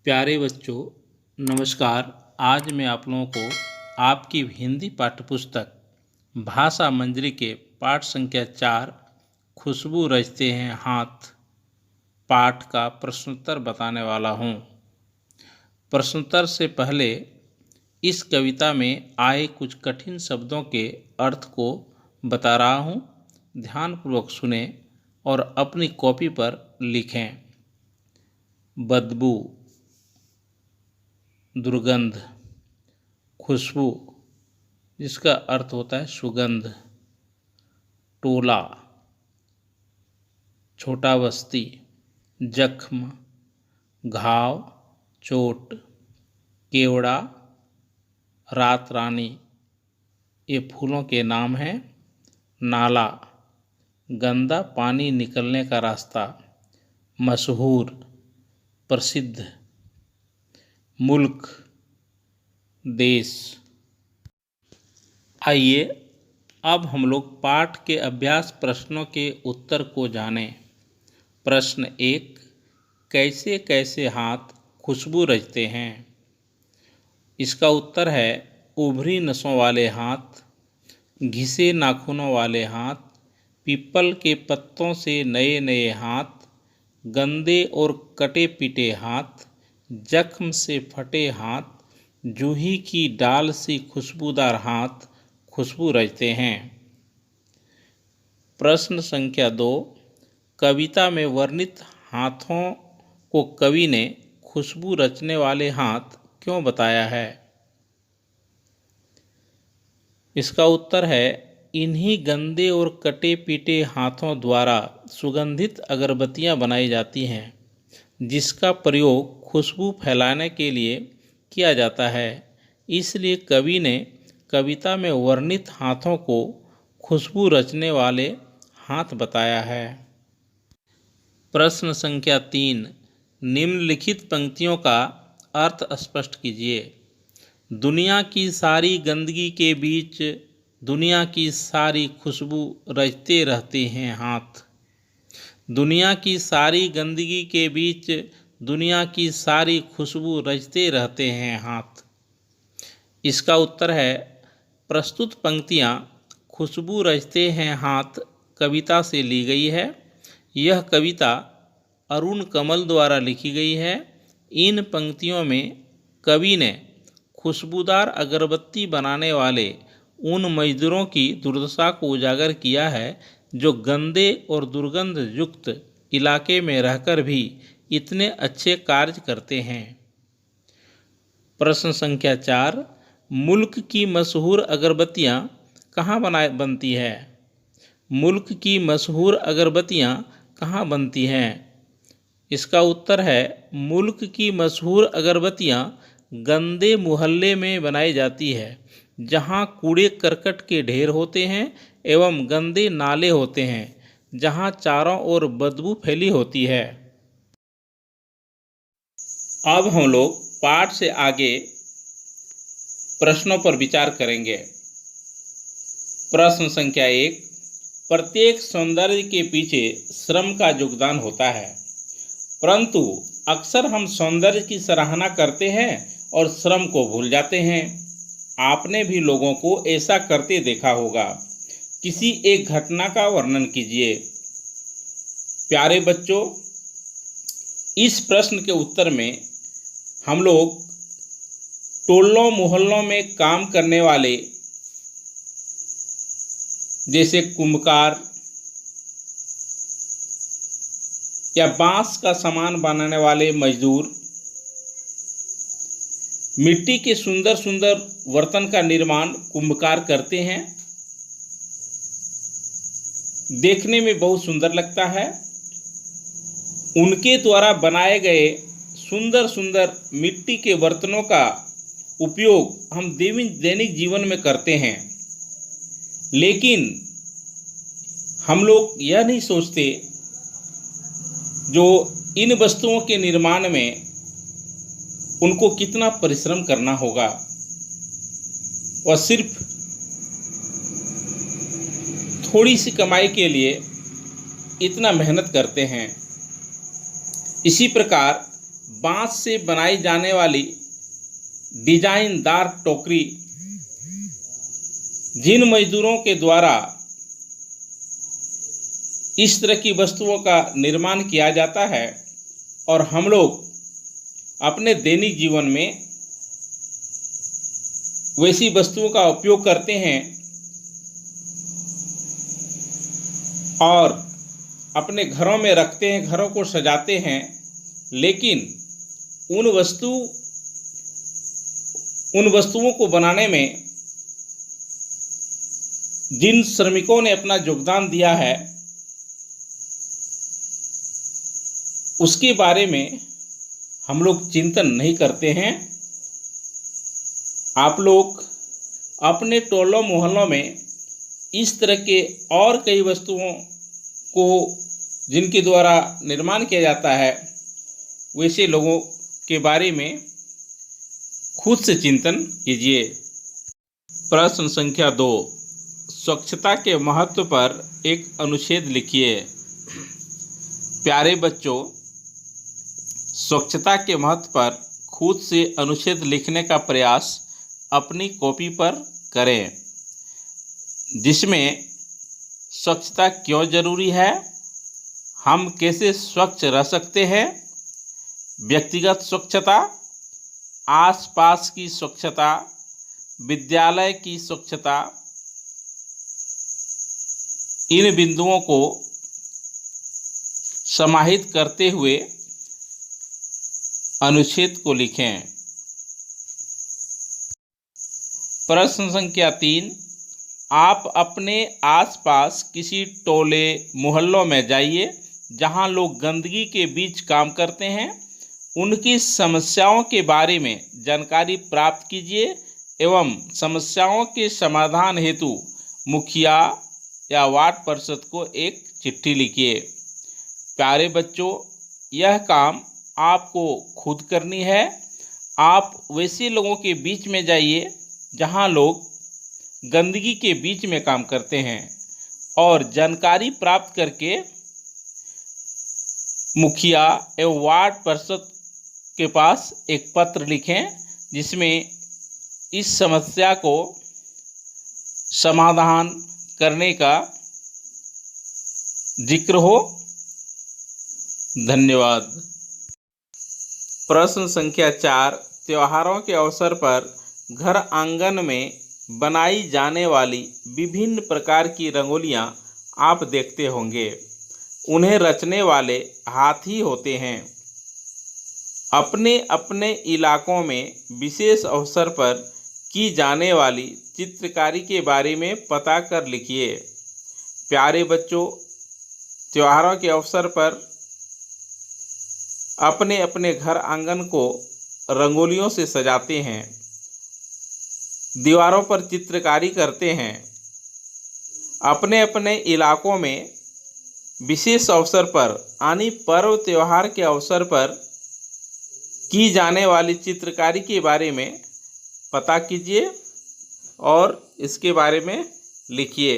प्यारे बच्चों, नमस्कार। आज मैं आप लोगों को आपकी हिंदी पाठ्यपुस्तक भाषा मंजरी के पाठ संख्या 4 खुशबू रचते हैं हाथ पाठ का प्रश्नोत्तर बताने वाला हूँ। प्रश्नोत्तर से पहले इस कविता में आए कुछ कठिन शब्दों के अर्थ को बता रहा हूँ। ध्यानपूर्वक सुने और अपनी कॉपी पर लिखें। बदबू, दुर्गंध, खुशबू जिसका अर्थ होता है सुगंध, टोला, छोटा बस्ती, जख्म, घाव, चोट, केवड़ा, रात रानी ये फूलों के नाम हैं। नाला, गंदा पानी निकलने का रास्ता। मशहूर, प्रसिद्ध। मुल्क, देश। आइए अब हम लोग पाठ के अभ्यास प्रश्नों के उत्तर को जानें। प्रश्न 1, कैसे कैसे हाथ खुशबू रचते हैं? इसका उत्तर है उभरी नसों वाले हाथ, घिसे नाखूनों वाले हाथ, पीपल के पत्तों से नए नए हाथ, गंदे और कटे पिटे हाथ, जख्म से फटे हाथ, जूही की डाल सी खुशबूदार हाथ खुशबू रचते हैं। प्रश्न संख्या 2, कविता में वर्णित हाथों को कवि ने खुशबू रचने वाले हाथ क्यों बताया है? इसका उत्तर है इन्हीं गंदे और कटे पीटे हाथों द्वारा सुगंधित अगरबत्तियां बनाई जाती हैं, जिसका प्रयोग खुशबू फैलाने के लिए किया जाता है। इसलिए कवि ने कविता में वर्णित हाथों को खुशबू रचने वाले हाथ बताया है। प्रश्न संख्या 3, निम्नलिखित पंक्तियों का अर्थ स्पष्ट कीजिए। दुनिया की सारी गंदगी के बीच दुनिया की सारी खुशबू रचते रहते हैं हाथ। दुनिया की सारी गंदगी के बीच दुनिया की सारी खुशबू रचते रहते हैं हाथ। इसका उत्तर है प्रस्तुत पंक्तियाँ खुशबू रचते हैं हाथ कविता से ली गई है। यह कविता अरुण कमल द्वारा लिखी गई है। इन पंक्तियों में कवि ने खुशबूदार अगरबत्ती बनाने वाले उन मजदूरों की दुर्दशा को उजागर किया है जो गंदे और दुर्गंध युक्त इलाके में रहकर भी इतने अच्छे कार्य करते हैं। प्रश्न संख्या 4, मुल्क की मशहूर अगरबत्तियाँ कहाँ बनती है? मुल्क की मशहूर अगरबत्तियाँ कहाँ बनती हैं? इसका उत्तर है मुल्क की मशहूर अगरबत्तियाँ गंदे मोहल्ले में बनाई जाती है, जहाँ कूड़े करकट के ढेर होते हैं एवं गंदे नाले होते हैं, जहाँ चारों ओर बदबू फैली होती है। अब हम लोग पाठ से आगे प्रश्नों पर विचार करेंगे। प्रश्न संख्या 1, प्रत्येक सौंदर्य के पीछे श्रम का योगदान होता है, परंतु अक्सर हम सौंदर्य की सराहना करते हैं और श्रम को भूल जाते हैं। आपने भी लोगों को ऐसा करते देखा होगा। किसी एक घटना का वर्णन कीजिए। प्यारे बच्चों, इस प्रश्न के उत्तर में हम लोग टोलों मोहल्लों में काम करने वाले जैसे कुम्भकार या बांस का सामान बनाने वाले मजदूर, मिट्टी के सुंदर सुंदर बर्तन का निर्माण कुम्भकार करते हैं। देखने में बहुत सुंदर लगता है। उनके द्वारा बनाए गए सुंदर सुंदर मिट्टी के बर्तनों का उपयोग हम दैनिक जीवन में करते हैं, लेकिन हम लोग यह नहीं सोचते जो इन वस्तुओं के निर्माण में उनको कितना परिश्रम करना होगा। वह सिर्फ थोड़ी सी कमाई के लिए इतना मेहनत करते हैं। इसी प्रकार बांस से बनाई जाने वाली डिजाइनदार टोकरी जिन मजदूरों के द्वारा इस तरह की वस्तुओं का निर्माण किया जाता है और हम लोग अपने दैनिक जीवन में वैसी वस्तुओं का उपयोग करते हैं और अपने घरों में रखते हैं, घरों को सजाते हैं, लेकिन उन वस्तुओं को बनाने में जिन श्रमिकों ने अपना योगदान दिया है उसके बारे में हम लोग चिंतन नहीं करते हैं। आप लोग अपने टोलों मोहल्लों में इस तरह के और कई वस्तुओं को जिनके द्वारा निर्माण किया जाता है वैसे लोगों के बारे में खुद से चिंतन कीजिए। प्रश्न संख्या 2, स्वच्छता के महत्व पर एक अनुच्छेद लिखिए। प्यारे बच्चों, स्वच्छता के महत्व पर खुद से अनुच्छेद लिखने का प्रयास अपनी कॉपी पर करें, जिसमें स्वच्छता क्यों जरूरी है, हम कैसे स्वच्छ रह सकते हैं, व्यक्तिगत स्वच्छता, आसपास की स्वच्छता, विद्यालय की स्वच्छता, इन बिंदुओं को समाहित करते हुए अनुच्छेद को लिखें। प्रश्न संख्या 3, आप अपने आसपास किसी टोले मोहल्लों में जाइए जहां लोग गंदगी के बीच काम करते हैं, उनकी समस्याओं के बारे में जानकारी प्राप्त कीजिए एवं समस्याओं के समाधान हेतु मुखिया या वार्ड पार्षद को एक चिट्ठी लिखिए। प्यारे बच्चों, यह काम आपको खुद करनी है। आप वैसे लोगों के बीच में जाइए जहां लोग गंदगी के बीच में काम करते हैं और जानकारी प्राप्त करके मुखिया एवं वार्ड पार्षद के पास एक पत्र लिखें जिसमें इस समस्या को समाधान करने का जिक्र हो। धन्यवाद। प्रश्न संख्या 4, त्योहारों के अवसर पर घर आंगन में बनाई जाने वाली विभिन्न प्रकार की रंगोलियां आप देखते होंगे। उन्हें रचने वाले हाथ ही होते हैं। अपने अपने इलाकों में विशेष अवसर पर की जाने वाली चित्रकारी के बारे में पता कर लिखिए। प्यारे बच्चों, त्योहारों के अवसर पर अपने अपने घर आंगन को रंगोलियों से सजाते हैं, दीवारों पर चित्रकारी करते हैं। अपने अपने इलाकों में विशेष अवसर पर यानी पर्व त्योहार के अवसर पर की जाने वाली चित्रकारी के बारे में पता कीजिए और इसके बारे में लिखिए।